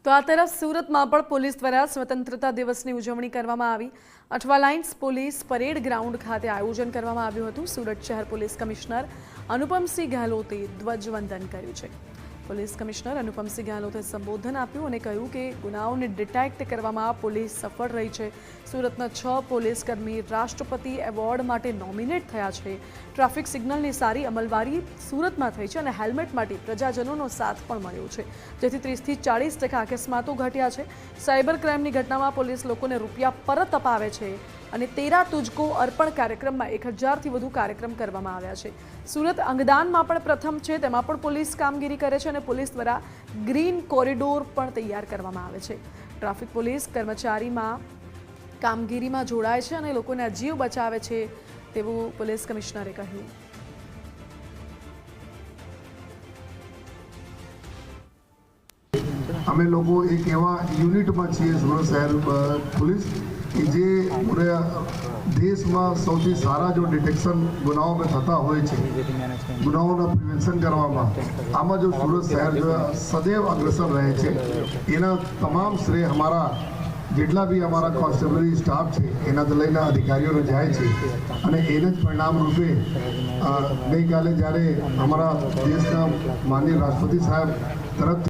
તો આ તરફ સુરતમાં પણ પોલીસ દ્વારા સ્વતંત્રતા દિવસની ઉજવણી કરવામાં આવી। Athwa lines police parade ground ખાતે આયોજન કરવામાં આવ્યું હતું। સુરત શહેર પોલીસ કમિશનર અનુપમસિંહ ગેહલોતે ધ્વજવંદન કર્યું છે। પોલીસ કમિશનર અનુપમસિંહ ગેહલોતે સંબોધન આપ્યું અને કહ્યું કે ગુનાઓને ડિટેક્ટ કરવામાં પોલીસ સફળ રહી છે। સુરતના 6 પોલીસકર્મી રાષ્ટ્રપતિ એવોર્ડ માટે નોમિનેટ થયા છે। ટ્રાફિક સિગ્નલની સારી અમલવારી સુરતમાં થઈ છે અને હેલ્મેટ માટે પ્રજાજનોનો સાથ પણ મળ્યો છે, જેથી 30 થી 40% અકસ્માતો ઘટ્યા છે। સાયબર ક્રાઇમની ઘટનામાં પોલીસ લોકોને રૂપિયા પરત અપાવે છે અને તેરા તુજકો અર્પણ કાર્યક્રમમાં 1000થી વધુ કાર્યક્રમ કરવામાં આવ્યા છે। સુરત અંગદાનમાં પણ પ્રથમ છે, તેમાં પણ પોલીસ કામગીરી કરે છે અને પોલીસ દ્વારા ગ્રીન કોરિડોર પણ તૈયાર કરવામાં આવે છે। ટ્રાફિક પોલીસ કર્મચારીમાં કામગીરીમાં જોડાય છે અને લોકોના જીવ બચાવે છે તેવું પોલીસ કમિશનરે કહ્યું। અમે લોકો એક એવા યુનિટમાં છીએ સુરત શહેર પોલીસ કે જે પૂરા દેશમાં સૌથી સારા જો ડિટેક્શન ગુનાઓમાં થતા હોય છે, ગુનાઓના પ્રિવેન્શન કરવામાં આમાં જો સુરત શહેર જો સદૈવ અગ્રસર રહે છે, એના તમામ શ્રેય અમારા જેટલા બી અમારા કોન્સ્ટેબલરી સ્ટાફ છે એના લઈને અધિકારીઓને જાય છે અને એને જ પરિણામ રૂપે ગઈકાલે જ્યારે અમારા દેશના માનનીય રાષ્ટ્રપતિ સાહેબ તરફથી